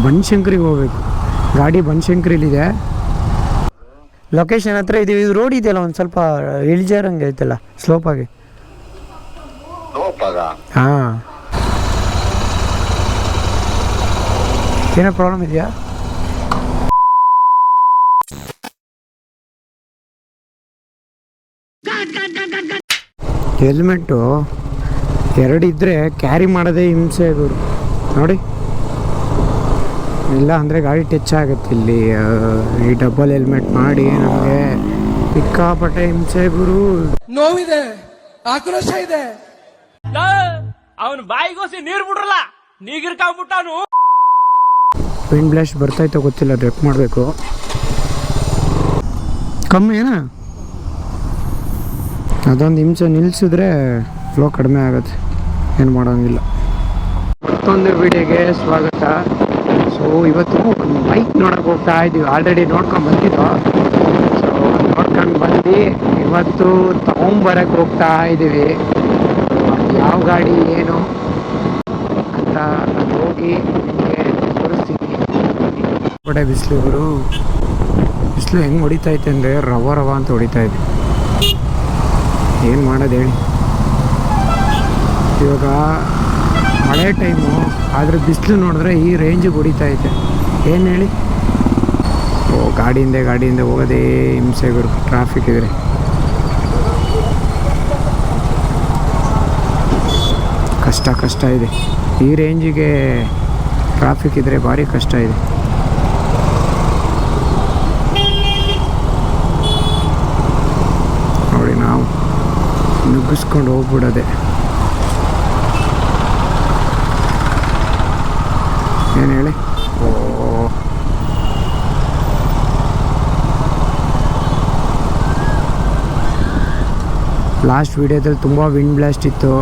ಬನಶಂಕರಿಗೆ ಹೋಗ್ಬೇಕು. ಗಾಡಿ ಬನಶಂಕರಿಲಿದೆ. ಲೊಕೇಶನ್ ಹತ್ರ ಇದೀವಿ. ಇದು ರೋಡ್ ಇದೆಯಲ್ಲ ಒಂದು ಸ್ವಲ್ಪ ಇಳಿಜಾರಂಗೆ ಐತಲ್ಲ, ಸ್ಲೋಪಾಗಿ. ಹಾಂ, ಏನೋ ಪ್ರಾಬ್ಲಮ್ ಇದೆಯಾ? ಹೆಲ್ಮೆಟ್ಟು ಎರಡಿದ್ರೆ ಕ್ಯಾರಿ ಮಾಡೋದೇ ಹಿಂಸೆ ಗುರು ನೋಡಿ. ಇಲ್ಲ ಅಂದರೆ ಗಾಡಿ ಟಚ್ ಆಗುತ್ತೆ. ಇಲ್ಲಿ ಈ ಡಬಲ್ ಹೆಲ್ಮೆಟ್ ಮಾಡಿ ನಮಗೆ ಸಿಕ್ಕಾಪಟ್ಟೆ ಹಿಂಸೆ ಗುರು. ನೋವಿದೆ, ಆಕ್ರೋಶ ಇದೆ. ಅವನು ಬಾಯಿಗೋಸಿ ನೀರು ಬಿಡ್ರಲ್ಲ, ನೀಗಿರ್ಕಾಗ್ಬಿಟ್ಟಾನು. ವಿಂಡ್ ಬ್ಲಾಸ್ಟ್ ಬರ್ತಾಯ್ತೋ ಗೊತ್ತಿಲ್ಲ, ಡ್ರೆಪ್ ಮಾಡಬೇಕು. ಕಮ್ಮಿ ಏನ ಅದೊಂದು ಹಿಂಸೆ ನಿಲ್ಲಿಸಿದ್ರೆ ಫ್ಲೋ ಕಡಿಮೆ ಆಗುತ್ತೆ, ಏನು ಮಾಡೋಂಗಿಲ್ಲ. ಮತ್ತೊಂದು ವಿಡಿಯೋಗೆ ಸ್ವಾಗತ. ಸೊ ಇವತ್ತು ಬೈಕ್ ನೋಡೋಕೆ ಹೋಗ್ತಾ ಇದ್ದೀವಿ. ಆಲ್ರೆಡಿ ನೋಡ್ಕೊಂಡು ಬಂದಿದ್ದು. ಸೊ ನೋಡ್ಕೊಂಡು ಬಂದು ಇವತ್ತು ತೊಗೊಂಬರಕ್ಕೆ ಹೋಗ್ತಾ ಇದ್ದೀವಿ. ಯಾವ ಗಾಡಿ ಏನು ಅಂತ ಹೋಗಿ ನಿಮಗೆ ತೋರಿಸ್ತೀನಿ. ಬಡೆ ಬಿಸಿಲು ಹೆಂಗೆ ಹೊಡಿತೈತೆ ಅಂದರೆ ರವ ಅಂತ ಹೊಡಿತಾ ಇದೆ. ಏನು ಮಾಡೋದು ಹೇಳಿ. ಇವಾಗ ಮಳೆ ಟೈಮು ಆದರೆ ಬಿಸಿಲು ನೋಡಿದ್ರೆ ಈ ರೇಂಜಿಗೆ ಹೊಡಿತೈತೆ. ಏನು ಹೇಳಿ. ಗಾಡಿಯಿಂದ ಹೋಗೋದೇ ಹಿಂಸೆ ಗುರು, ಟ್ರಾಫಿಕ್ ಇದ್ರೆ. ಕಷ್ಟ ಇದೆ. ಈ ರೇಂಜಿಗೆ ಟ್ರಾಫಿಕ್ ಇದ್ದರೆ ಭಾರಿ ಕಷ್ಟ ಇದೆ. ನೋಡಿ, ನಾವು ನುಗ್ಗಿಸ್ಕೊಂಡು ಹೋಗ್ಬಿಡೋದೆ. ಏನು ಹೇಳಿ. ಲಾಸ್ಟ್ ವಿಡಿಯೋದಲ್ಲಿ ತುಂಬ ವಿಂಡ್ ಬ್ಲಾಸ್ಟ್ ಇತ್ತು.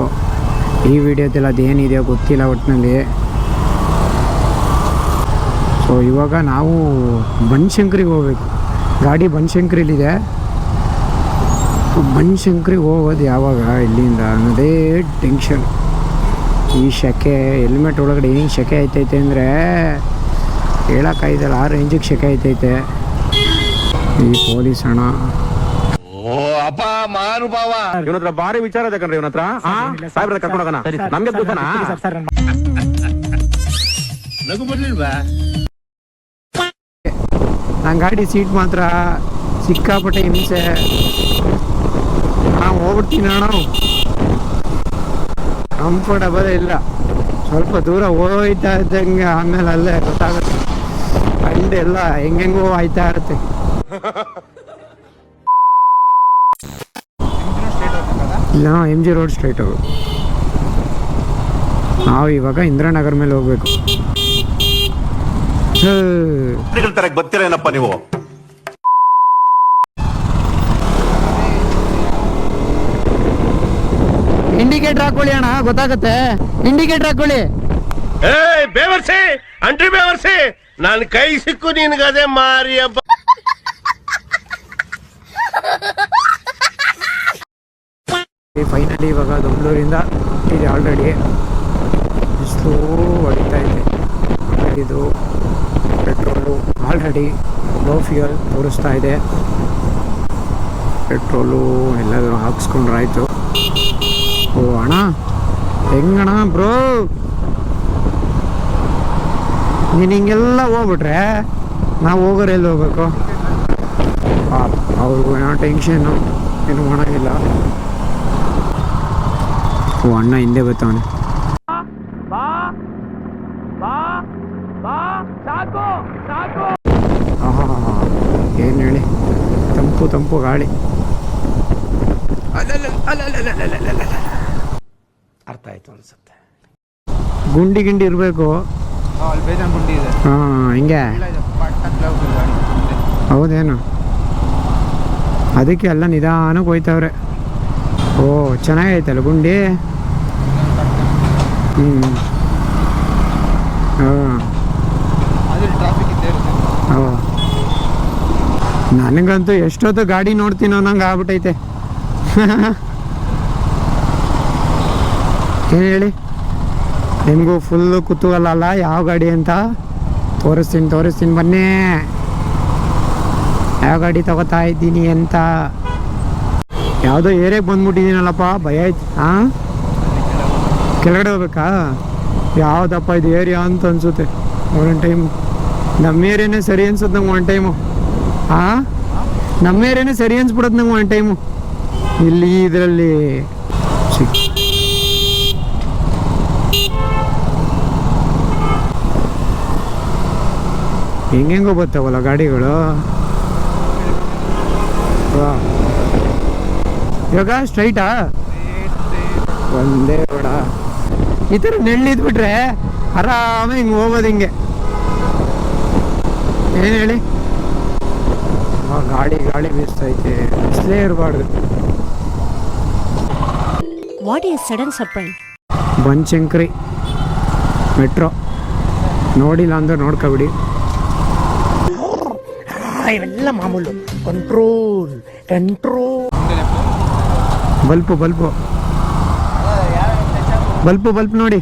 ಈ ವಿಡಿಯೋದಲ್ಲಿ ಅದೇನಿದೆಯೋ ಗೊತ್ತಿಲ್ಲ ಒಟ್ಟಿನಲ್ಲಿ. ಸೊ ಇವಾಗ ನಾವು ಬನಶಂಕರಿಗೆ ಹೋಗ್ಬೇಕು. ಗಾಡಿ ಬನಶಂಕರಿಲಿದೆ. ಬನಶಂಕರಿಗೆ ಹೋಗೋದು ಯಾವಾಗ ಇಲ್ಲಿಂದ ಅನ್ನೋದೇ ಟೆನ್ಷನ್. ಈ ಶೆಕೆ, ಹೆಲ್ಮೆಟ್ ಒಳಗಡೆ ಏನು ಶೆಕೆ ಆಯ್ತೈತೆ ಅಂದರೆ ಹೇಳೋಕ್ಕಾಯ್ತಲ್ಲ, ಆ ರೇಂಜಿಗೆ ಶೆಕೆ ಆಯ್ತೈತೆ. ಈ ಪೊಲೀಸ್ ಅಣ್ಣ ಅಪ್ಪ ಮಹಾನುಭಾವ, ಇವನ ಹತ್ರ ಭಾರಿ ವಿಚಾರ ಇದೆ ಕಣ್ರಿ. ಇವನ ಹತ್ರ ಸಾಹೇಬ್ರ ಕರ್ಕೊಂಡು ಹೋಗೋಣ. ನಮ್ಗೆ ಗೊತ್ತಾನ ನಗು ಬರ್ಲಿಲ್ವಾ? ನನ್ನ ಗಾಡಿ ಸೀಟ್ ಮಾತ್ರ ಸಿಕ್ಕಾಪಟ್ಟೆ ಹಿಂಸೆ. ನಾವು ಹೋಗ್ಬಿಡ್ತೀನಿ ಅಣ್ಣ, ಕಂಫರ್ಟಬಲ್ ಇಲ್ಲ. ಸ್ವಲ್ಪ ದೂರ ಹೋಯ್ತಾ ಇದ್ದಂಗೆ ಆಮೇಲೆ ಅಲ್ಲೇ ಗೊತ್ತಾಗುತ್ತೆ. ಅಂಡ್ ಎಲ್ಲ ಹೆಂಗೆಂಗೋ ಆಯ್ತಾ ಇರುತ್ತೆ. ಇಲ್ಲ, MG ರೋಡ್ ಸ್ಟ್ರೈಟ್ ಹೋಗು. ನಾವು ಇವಾಗ ಇಂದಿರಾನಗರ ಮೇಲೆ ಹೋಗ್ಬೇಕು. ಗೊತ್ತಿರೇನಪ್ಪ ನೀವು? ಇಂಡಿಕೇಟರ್ ಹಾಕೊಳ್ಳಿ ಅಣ್ಣ, ಗೊತ್ತಾಗುತ್ತೆ. ಇಂಡಿಕೇಟರ್ ಹಾಕೊಳ್ಳಿ. ಬೇವರ್ಸಿ ಅಂಟ್ರಿ ಬೇವರ್ಸಿ, ನಾನು ಕೈ ಸಿಕ್ಕು ನಿನ್ಗದೆ ಮಾರಿ ಹಬ್ಬ. ಫೈನಲಿ ಇವಾಗ ಬೆಂಗಳೂರಿಂದ ಇದೆ. ಆಲ್ರೆಡಿ ಬಿಸಿಲು ಹೊಡಿತಾ ಇದೆ. ಇದು ಪೆಟ್ರೋಲು ಆಲ್ರೆಡಿ ಲೋ ಫ್ಯೂಯಲ್ ತೋರಿಸ್ತಾ ಇದೆ. ಪೆಟ್ರೋಲು ಎಲ್ಲಾದರೂ ಹಾಕ್ಸ್ಕೊಂಡ್ರಾಯ್ತು. ಓ ಅಣ್ಣ, ಹೆಂಗಣ ಬ್ರೋ, ನೀನು ಹಿಂಗೆಲ್ಲ ಹೋಗ್ಬಿಟ್ರೆ ನಾವು ಹೋಗೋರು ಎಲ್ಲಿ ಹೋಗ್ಬೇಕು? ಅವ್ರಿಗೂ ಏನೋ ಟೆನ್ಷನ್ನು, ಏನು ಮಾಡೋಂಗಿಲ್ಲ. ಓ ಅಣ್ಣ ಹಿಂದೆ ಬರ್ತಾವನೆ. ಏನು ಹೇಳಿ, ತಂಪು ಗಾಳಿ. ಅರ್ಥ ಆಯ್ತು ಅನ್ಸುತ್ತೆ. ಗುಂಡಿ ಇರಬೇಕು. ಹಾಂ, ಹಿಂಗೆ ಹೌದೇನು? ಅದಕ್ಕೆ ಎಲ್ಲ ನಿಧಾನಕ್ಕೆ ಹೋಯ್ತವ್ರೆ. ಓ ಚೆನ್ನಾಗೈತಲ್ಲ ಗುಂಡಿ. ಹಾಂ, ನನಗಂತೂ ಎಷ್ಟೊತ್ತು ಗಾಡಿ ನೋಡ್ತೀನೋ ನಂಗೆ ಆಗ್ಬಿಟ್ಟೈತೆ. ಏನು ಹೇಳಿ, ನಿಮಗೂ ಫುಲ್ಲು ಕುತೂಹಲ ಅಲ್ಲ ಯಾವ ಗಾಡಿ ಅಂತ? ತೋರಿಸ್ತೀನಿ ಬನ್ನಿ ಯಾವ ಗಾಡಿ ತಗೋತಾ ಇದ್ದೀನಿ ಅಂತ. ಯಾವುದೋ ಏರಿಯಾಗೆ ಬಂದ್ಬಿಟ್ಟಿದ್ದೀನಲ್ಲಪ್ಪ, ಭಯ ಆಯ್ತು. ಹಾಂ, ಕೆಳಗಡೆ ಹೋಗ್ಬೇಕಾ? ಯಾವುದಪ್ಪ ಇದು ಏರಿಯಾ ಅಂತ ಅನಿಸುತ್ತೆ ಒಂದೊಂದು ಟೈಮು. ನಮ್ಮ ಏರಿಯಾನೇ ಸರಿ ಅನ್ಸುತ್ತೆ ನಂಗೆ ಒಂದು ಟೈಮು. ಹಾಂ, ನಮ್ಮ ಏರಿಯಾನೇ ಸರಿ ಅನ್ಸ್ಬಿಡೋದು ನಂಗೆ ಒಂದು ಟೈಮು. ಇಲ್ಲಿ ಇದರಲ್ಲಿ ಹೆಂಗೆಂಗೋ ಬರ್ತಾವಲ್ಲ ಗಾಡಿಗಳು. ಇವಾಗ ಸ್ಟ್ರೈಟಾ ಒಂದೇ ರೋಡ. ಈ ಥರ ನೆಳ್ಳಿದ್ಬಿಟ್ರೆ ಆರಾಮಾಗಿ ಹಿಂಗೆ ಹೋಗೋದು. ಹಿಂಗೆ ಏನು ಹೇಳಿ, ಗಾಳಿ ಬೀಸ್ತೈತೆ, ಬಿಸಿಲೇ ಇರಬಾರ್ದು. What is sudden surprise? Banashankari metro ನೋಡಿಲ್ಲ ಅಂದ್ರೆ ನೋಡ್ಕೊಬಿಡಿ. ಇವೆಲ್ಲ ಮಾಮೂಲು. ಕಂಟ್ರೋಲ್ ಬಲ್ಪು ನೋಡಿ.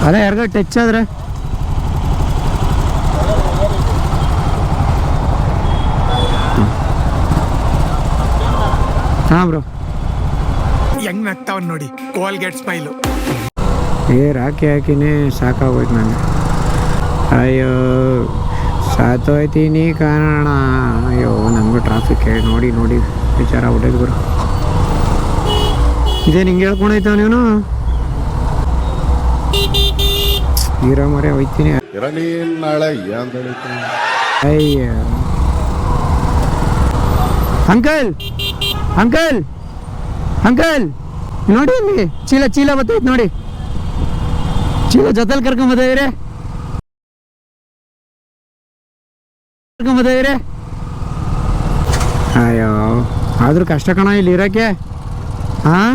ಅಲ್ಲ ಯಾರಿಗ ಟಚ್ ಆದ್ರೆ ಹಾಂ ಬ್ರೋ, ಹೆಂಗ್ ನಗ್ತಾವ್ ನೋಡಿ, ಕೋಲ್ಗೇಟ್ ಸ್ಮೈಲು. ಹಾಕಿನೇ ಸಾಕಾಗೋಯ್ತು ನನಗೆ. ಅಯ್ಯೋ ಸಾತೋಯ್ತೀನಿ ಕಾರಣ. ಅಯ್ಯೋ ನಮಗೂ ಟ್ರಾಫಿಕ್ ನೋಡಿ ವಿಚಾರ ಹೊಡೆದು ಗುರು. ಇದೇ ನಿಂಗೆ ಹೇಳ್ಕೊಂಡೈತವ ನೀನು. ಹೀರೋ ಮರೆ ಹೋಯ್ತೀನಿ. ಅಯ್ಯ ಅಂಕಲ್ ನೋಡಿ, ಅಲ್ಲಿ ಚೀಲ ಬತ್ತೈತೆ ನೋಡಿ. ಚೀಲ ಜೊತೆಲಿ ಕರ್ಕೊಂಬಂದಿದ್ರೆ ಅಯ್ಯೋ ಆದ್ರೂ ಕಷ್ಟ ಕಣ ಇಲ್ಲಿ ಇರೋಕ್ಕೆ. ಹಾಂ,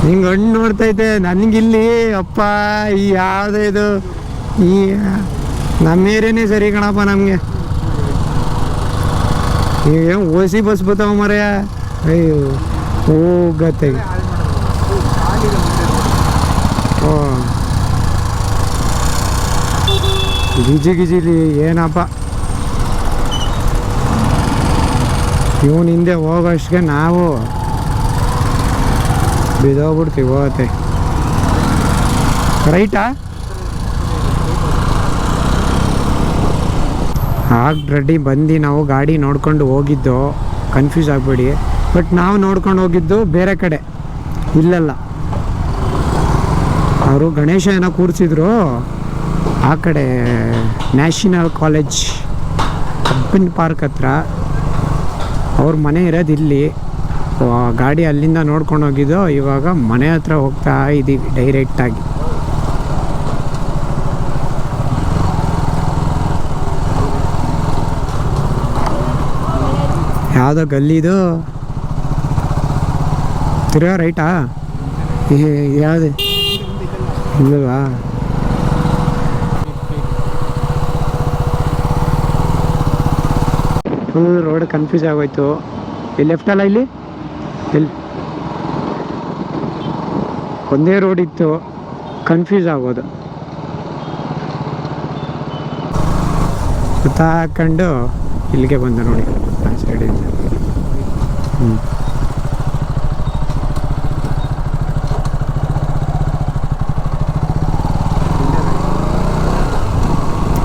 ಹಿಂಗೆ ಹಣ್ಣು ನೋಡ್ತೈತೆ ನನಗಿಲ್ಲಿ. ಅಪ್ಪ ಈ ಯಾವುದೇ ಇದು ಈ ನಮ್ಮ ಏರಿಯಾನೇ ಸರಿ ಕಣಪ್ಪ ನಮಗೆ. ಏನು ಓಸಿ ಬಸ್ ಬರ್ತಾವ ಮರೆಯ. ಅಯ್ಯೋ ಹೋಗತ್ತೆ. ಓ ಗಿಜಿಲಿ ಏನಪ್ಪ, ಇವನು ಹಿಂದೆ ಹೋಗೋಷ್ಟಿಗೆ ನಾವು ಬಿದ್ದೋಗ್ಬಿಡ್ತೀವಿ. ಹೋಗತ್ತೆ ರೈಟಾ? ರೆಡಿ ಬಂದು ನಾವು ಗಾಡಿ ನೋಡ್ಕೊಂಡು ಹೋಗಿದ್ದು, ಕನ್ಫ್ಯೂಸ್ ಆಗಬೇಡಿ. ಬಟ್ ನಾವು ನೋಡ್ಕೊಂಡು ಹೋಗಿದ್ದು ಬೇರೆ ಕಡೆ, ಇಲ್ಲಲ್ಲ. ಅವರು ಗಣೇಶ ಏನೋ ಕೂರಿಸಿದ್ರು ಆ ಕಡೆ, ನ್ಯಾಷನಲ್ ಕಾಲೇಜ್ ಕಬ್ಬಿನ ಪಾರ್ಕ್ ಹತ್ರ. ಅವ್ರ ಮನೆ ಇರೋದು ಇಲ್ಲಿ. ಗಾಡಿ ಅಲ್ಲಿಂದ ನೋಡ್ಕೊಂಡು ಹೋಗಿದ್ದು. ಇವಾಗ ಮನೆ ಹತ್ರ ಹೋಗ್ತಾ ಇದ್ದೀವಿ ಡೈರೆಕ್ಟಾಗಿ. ಯಾವುದೋ ಗಲ್ಲಿದು ತಿರ್ಗಾ ರೈಟಾ? ಯಾವುದು ಇಲ್ವಾ? ಫುಲ್ ರೋಡ್ ಕನ್ಫ್ಯೂಸ್ ಆಗೋಯ್ತು. ಇಲ್ಲಿ ಲೆಫ್ಟ್ ಅಲ್ಲ, ಇಲ್ಲಿ ಒಂದೇ ರೋಡ್ ಇತ್ತು, ಕನ್ಫ್ಯೂಸ್ ಆಗೋದು. ಸುತ್ತ ಹಾಕೊಂಡು ಇಲ್ಲಿಗೆ ಬಂದ ನೋಡಿ ಆ ಸೈಡಿಂದ.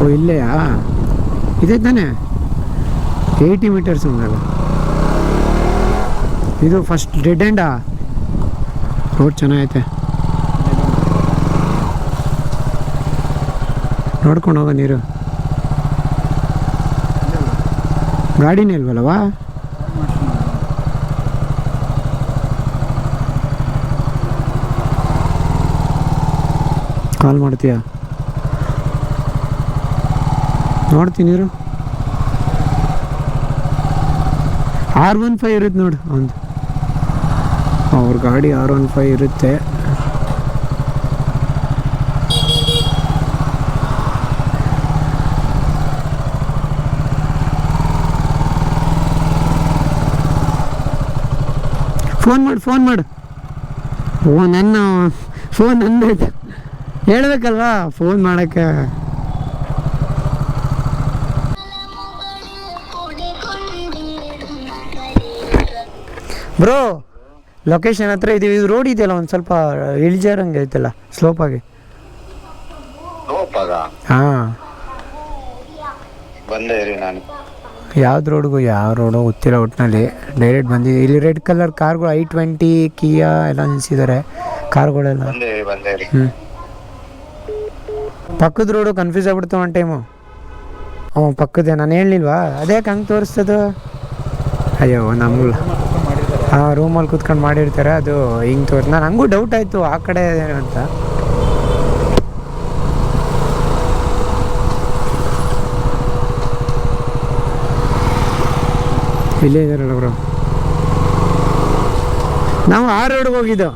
ಓ ಇಲ್ಲೆಯಾ? ಇದೆ ತಾನೆ, 80 ಮೀಟರ್ಸ್ ಉಂಟಲ್ಲ ಇದು. First dead ಎಂಡಾ? ರೋಡ್ ಚೆನ್ನಾಗೈತೆ, ನೋಡ್ಕೊಂಡು ಹೋಗೋ. ನೀರು ಗಾಡಿನೇ ಇಲ್ವಲ್ಲವಾ? ಕಾಲ್ ಮಾಡ್ತೀಯ? ನೋಡ್ತೀನಿ ಇರು. R15 ಇರುತ್ತೆ ನೋಡು ಒಂದು. ಅವ್ರ ಗಾಡಿ R15 ಇರುತ್ತೆ. ಫೋನ್ ಮಾಡು. ಫೋನ್ ನಂದಾಯ್ತು, ಹೇಳ್ಬೇಕಲ್ವಾ ಫೋನ್ ಮಾಡೋಕ್ಕೆ. ಬ್ರೋ ಲೊಕೇಶನ್ ಹತ್ರ ಇದೀವಿ. ಇದು ರೋಡ್ ಇದೆಯಲ್ಲ ಒಂದು ಸ್ವಲ್ಪ ಇಳಿಜಾರಂಗೆ ಐತಲ್ಲ, ಸ್ಲೋಪಾಗಿ. ಹಾಂ, ಬಂದೇ ಇರಿ ನಾನು. ಯಾವ್ದು ರೋಡ್ಗೂ ಯಾವ ರೋಡು ಗೊತ್ತಿಲ್ಲ, ಒಟ್ಟಿನಲ್ಲಿ ಡೈರೆಕ್ಟ್ ಬಂದಿದೆ. ಇಲ್ಲಿ ರೆಡ್ ಕಲರ್ ಕಾರ್ಗಳು I-20 ಕಿಯಾ ಎಲ್ಲ ನಿಲ್ಸಿದ್ದಾರೆ ಕಾರ್ಗಳೆಲ್ಲ. ಬಂದೇ ಇರಿ. ಹ್ಞೂ, ಪಕ್ಕದ ರೋಡು ಕನ್ಫ್ಯೂಸ್ ಆಗ್ಬಿಡ್ತು ಒಂದು ಟೈಮು. ಹ್ಞೂ ಪಕ್ಕದೇ, ನಾನು ಹೇಳಲಿಲ್ವಾ? ಅದ್ಯಾಕೆ ಹಂಗೆ ತೋರಿಸ್ತದು? ಅಯ್ಯೋ ನಮ್ಗೆ ಹಾಂ, ರೂಮಲ್ಲಿ ಕೂತ್ಕೊಂಡು ಮಾಡಿರ್ತಾರೆ, ಅದು ಹಿಂಗೆ ತೋರಿಸ್. ನಾನು ಹಂಗೂ ಡೌಟ್ ಆಯಿತು ಆ ಕಡೆ ಏನು ಅಂತ. ಇಲ್ಲೇ ಇದಾರಲ್ಲ ಬ್ರೋ, ನಾವು ಆ ರೋಡ್ಗೆ ಹೋಗಿದ್ದು.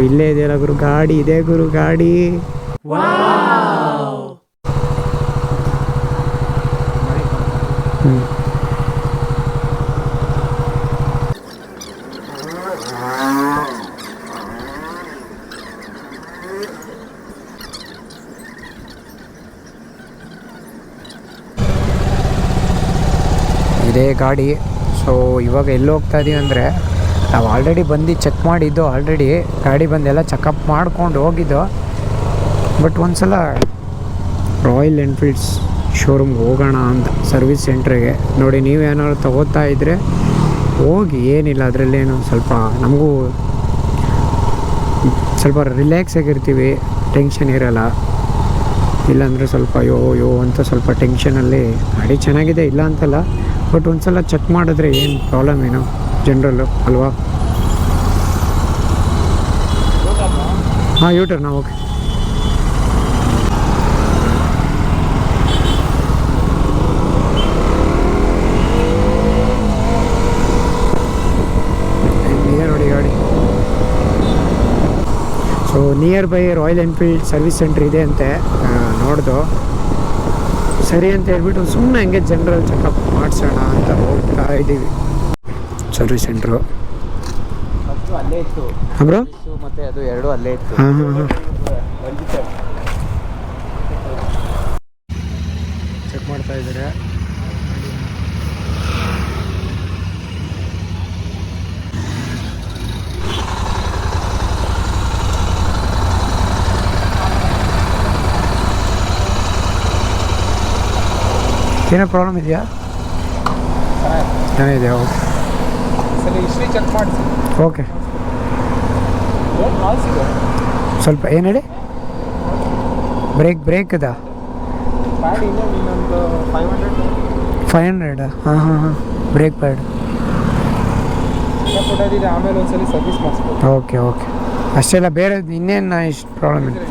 ಇಲ್ಲೇ ಇದೆಯಲ್ಲ ಗುರು ಗಾಡಿ, ಇದೆ ಗುರು ಗಾಡಿ. ಹ್ಞೂ, ಇದೇ ಗಾಡಿ. ಸೊ ಇವಾಗ ಎಲ್ಲಿ ಹೋಗ್ತಾ ಇದೀವಿ ಅಂದರೆ, ನಾವು ಆಲ್ರೆಡಿ ಬಂದು ಚೆಕ್ ಮಾಡಿದ್ದು, ಆಲ್ರೆಡಿ ಗಾಡಿ ಬಂದೆಲ್ಲ ಚೆಕಪ್ ಮಾಡ್ಕೊಂಡು ಹೋಗಿದ್ದು. ಬಟ್ ಒಂದು ಸಲ ರಾಯಲ್ ಎನ್ಫೀಲ್ಡ್ಸ್ ಶೋರೂಮ್ಗೆ ಹೋಗೋಣ ಅಂತ, ಸರ್ವಿಸ್ ಸೆಂಟ್ರಿಗೆ. ನೋಡಿ, ನೀವೇನಾದ್ರು ತಗೋತಾ ಇದ್ದರೆ ಹೋಗಿ, ಏನಿಲ್ಲ ಅದರಲ್ಲೇನು, ಸ್ವಲ್ಪ ನಮಗೂ ಸ್ವಲ್ಪ ರಿಲ್ಯಾಕ್ಸ್ ಆಗಿರ್ತೀವಿ, ಟೆನ್ಷನ್ ಇರೋಲ್ಲ. ಇಲ್ಲಾಂದರೆ ಸ್ವಲ್ಪ ಯೋ ಅಂತ ಸ್ವಲ್ಪ ಟೆನ್ಷನಲ್ಲಿ. ಗಾಡಿ ಚೆನ್ನಾಗಿದೆ, ಇಲ್ಲ ಅಂತಲ್ಲ, ಬಟ್ ಒಂದು ಸಲ ಚೆಕ್ ಮಾಡಿದ್ರೆ ಏನು ಪ್ರಾಬ್ಲಮ್ ಏನು ಜನರಲ್ಲು ಅಲ್ವಾ? ಹಾಂ, ಯೂಟರ್ನಾ? ಓಕೆ. ಇದೆ ನೋಡಿ ಗಾಡಿ. So nearby Royal Enfield service centre ಇದೆ ಅಂತೆ, ನೋಡ್ದು. ಸರಿ ಅಂತ ಹೇಳ್ಬಿಟ್ಟು ಸುಮ್ಮನೆ ಹಂಗೆ ಜನರಲ್ ಚೆಕಪ್ ಮಾಡಿಸೋಣ ಅಂತ ಹೋಗ್ತಾ ಇದ್ದೀವಿ. ಸರ್ವಿಸ್ ಸೆಂಟ್ರು ಅಲ್ಲೇ ಇತ್ತು ಬ್ರೋ, ಮತ್ತೆ ಅದು ಎರಡು ಅಲ್ಲೇ ಇತ್ತು. ಹಾಂ ಹಾಂ ಹಾಂ, ಚೆಕ್ ಮಾಡ್ತಾ ಇದ್ದಾರೆ. ಏನೋ ಪ್ರಾಬ್ಲಮ್ ಇದೆಯಾ? ಚೆನ್ನಾಗಿದೆಯಾ? ಓಕೆ, ಸರಿ ಹಿಸ್ಟ್ರಿ ಚೆಕ್ ಮಾಡಿಸಿ. ಓಕೆ. ಸ್ವಲ್ಪ ಏನು ಹೇಳಿ? ಬ್ರೇಕ್ ಅದಾ? ಪ್ಯಾಡ್ ಇಲ್ಲ, ಇನ್ನೊಂದು 500. ಹಾಂ ಹಾಂ ಹಾಂ, ಬ್ರೇಕ್ ಪ್ಯಾಡ್ ಕೊಡೋದಿದೆ, ಆಮೇಲೆ ಒಂದ್ಸಲಿ ಸರ್ವಿಸ್ ಮಾಡಿಸ್ಬೋದು. ಓಕೆ ಓಕೆ, ಅಷ್ಟೆಲ್ಲ ಬೇರೆ ಇನ್ನೇನು ಇಷ್ಟು ಪ್ರಾಬ್ಲಮ್ ಇದೆ?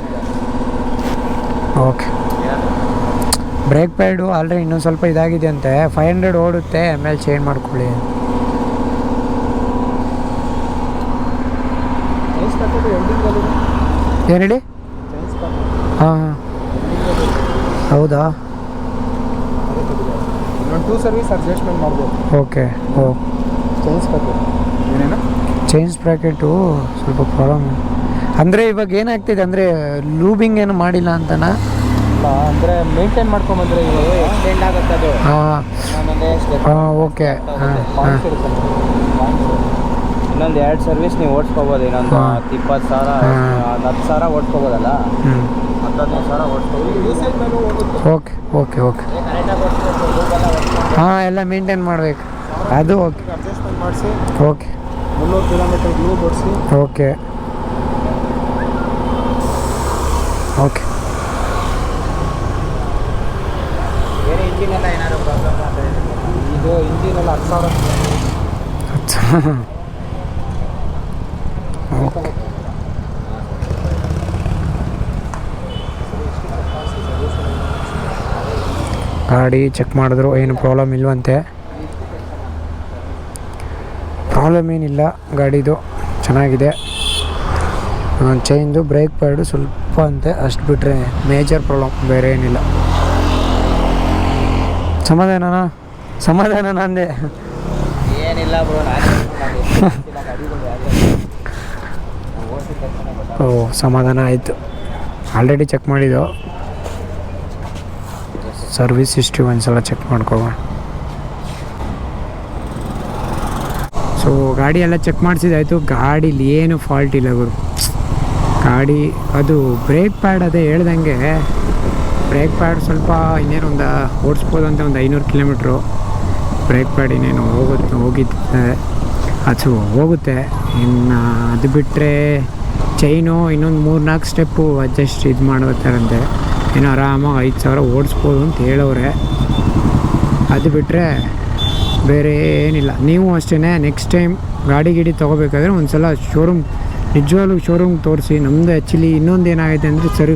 ಓಕೆ. ಬ್ರೇಕ್ ಪ್ಯಾಡು ಆಲ್ರೆಡಿ ಇನ್ನೊಂದು ಸ್ವಲ್ಪ ಇದಾಗಿದೆ ಅಂತೆ, 500 ಓಡುತ್ತೆ, ಆಮೇಲೆ ಚೇಂಜ್ ಮಾಡ್ಕೊಳ್ಳಿ. ಏನು ಹೇಳಿ? ಹಾಂ ಹಾಂ, ಹೌದಾ? ಇನ್ನೊಂದು 2 ಸರ್ವಿಸ್ ಅಡ್ಜಸ್ಟ್ಮೆಂಟ್ ಮಾಡ್ಬೋದು. ಓಕೆ. ಓ, ಚೇಂಜ್ ಪ್ಯಾಕೆಟ್ ಏನೇನು? ಚೇಂಜ್ ಪ್ಯಾಕೆಟು ಸ್ವಲ್ಪ ಪ್ರಾಬ್ಲಮ್. ಅಂದರೆ ಇವಾಗ ಏನಾಗ್ತಿದೆ ಅಂದರೆ, ಲೂಬಿಂಗ್ ಏನು ಮಾಡಿಲ್ಲ ಅಂತನಾ? ಇಲ್ಲ, ಅಂದರೆ ಮೇಂಟೈನ್ ಮಾಡ್ಕೊಂಬಂದ್ರೆ ಇವಾಗ ಎಕ್ಸ್ಟೆಂಡ್ ಆಗುತ್ತೆ ಅದು. ಹಾಂ ಹಾಂ, ಓಕೆ. ಹಾಂ ಹಾಂ, ಇನ್ನೊಂದು 2 ಸರ್ವಿಸ್ ನೀವು ಓಡಿಸ್ಕೋಬೋದು. ಇನ್ನೊಂದು 20,000 10,000 ಓಡಿಸ್ಕೋಬೋದಲ್ಲ, ಹ್ಞೂ, 10,000 ಓಡಿಸ್ಕೋಬೋದು. Okay okay okay. ಹಾಂ, ಎಲ್ಲ ಮೇಂಟೈನ್ ಮಾಡಬೇಕು ಅದು. ಓಕೆ, ಅಡ್ಜಸ್ಟ್ಮೆಂಟ್ ಮಾಡಿಸಿ ಓಕೆ. 300 ಕಿಲೋಮೀಟರ್ ಗ್ಲೂ ಓಡಿಸಿ. Okay okay. ಬೇರೆ ಇಂಜಿನ್ ಎಲ್ಲ ಏನಾದ್ರು ಪ್ರಾಬ್ಲಮ್ ಆದರೆ ಇದು ಇಂಜಿನ್ ಎಲ್ಲ 10,000. ಓಕೆ. ಗಾಡಿ ಚೆಕ್ ಮಾಡಿದ್ರು, ಏನು ಪ್ರಾಬ್ಲಮ್ ಇಲ್ವಂತೆ. ಪ್ರಾಬ್ಲಮ್ ಏನಿಲ್ಲ ಗಾಡಿದು, ಚೆನ್ನಾಗಿದೆ. ಚೈನ್ದು ಬ್ರೇಕ್ ಪ್ಯಾಡು ಸ್ವಲ್ಪ ಅಂತೆ, ಅಷ್ಟು ಬಿಟ್ಟರೆ ಮೇಜರ್ ಪ್ರಾಬ್ಲಮ್ ಬೇರೆ ಏನಿಲ್ಲ. ಸಮಾಧಾನ ಅಂದೆ. ಏನಿಲ್ಲ ಬ್ರೋ, ನಾನು ಓ ಸಮಾಧಾನ ಆಯಿತು. ಆಲ್ರೆಡಿ ಚೆಕ್ ಮಾಡಿದ್ದು, ಸರ್ವಿಸ್ ಹಿಸ್ಟ್ರಿ ಒಂದ್ಸಲ ಚೆಕ್ ಮಾಡ್ಕೊಳ್ಳೋಣ. ಸೊ ಗಾಡಿ ಎಲ್ಲ ಚೆಕ್ ಮಾಡಿಸಿದಾಯಿತು. ಗಾಡೀಲಿ ಏನು ಫಾಲ್ಟ್ ಇಲ್ಲ ಗುರು. ಗಾಡಿ ಅದು ಬ್ರೇಕ್ ಪ್ಯಾಡ್ ಅದೇ ಹೇಳ್ದಂಗೆ, ಬ್ರೇಕ್ ಪ್ಯಾಡ್ ಸ್ವಲ್ಪ ಇನ್ನೇನು ಓಡಿಸ್ಬೋದು ಅಂತ ಒಂದು 500 ಕಿಲೋಮೀಟ್ರು ಬ್ರೇಕ್ ಪ್ಯಾಡ್ ಇನ್ನೇನು ಹೋಗಿದ್ದೆ ಅದು ಹೋಗುತ್ತೆ. ಇನ್ನು ಅದು ಬಿಟ್ಟರೆ ಚೈನು ಇನ್ನೊಂದು 3-4 ಸ್ಟೆಪ್ಪು ಅಡ್ಜಸ್ಟ್ ಇದು ಮಾಡ್ತಾರಂತೆ. ಏನೋ ಆರಾಮಾಗಿ 5,000 ಓಡಿಸ್ಬೋದು ಅಂತ ಹೇಳೋರೆ. ಅದು ಬಿಟ್ಟರೆ ಬೇರೆ ಏನಿಲ್ಲ. ನೀವು ಅಷ್ಟೇ ನೆಕ್ಸ್ಟ್ ಟೈಮ್ ಗಾಡಿ ತೊಗೋಬೇಕಾದ್ರೆ ಒಂದು ಸಲ ಶೋರೂಮ್, ನಿಜವಾಗ್ಲೂ ಶೋರೂಮ್ ತೋರಿಸಿ. ನಮ್ಮದು ಆ್ಯಕ್ಚುಲಿ ಇನ್ನೊಂದು ಏನಾಗಿದೆ ಅಂದರೆ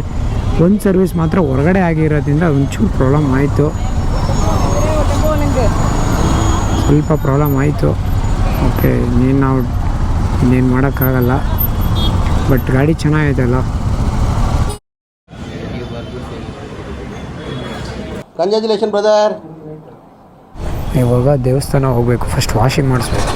ಒಂದು ಸರ್ವಿಸ್ ಮಾತ್ರ ಹೊರಗಡೆ ಆಗಿರೋದ್ರಿಂದ ಒಂಚೂರು ಪ್ರಾಬ್ಲಮ್ ಆಯಿತು, ಸ್ವಲ್ಪ ಪ್ರಾಬ್ಲಮ್ ಆಯಿತು. ಓಕೆ, ಇನ್ನೇನು ಮಾಡೋಕ್ಕಾಗಲ್ಲ. ಬಟ್ ಗಾಡಿ ಚೆನ್ನಾಗಿದೆ ಅಲ್ಲ. Congratulation brother. ಇವಾಗ ದೇವಸ್ಥಾನ ಹೋಗಬೇಕು, ಫಸ್ಟ್ ವಾಷಿಂಗ್ ಮಾಡಿಸ್ಬೇಕು.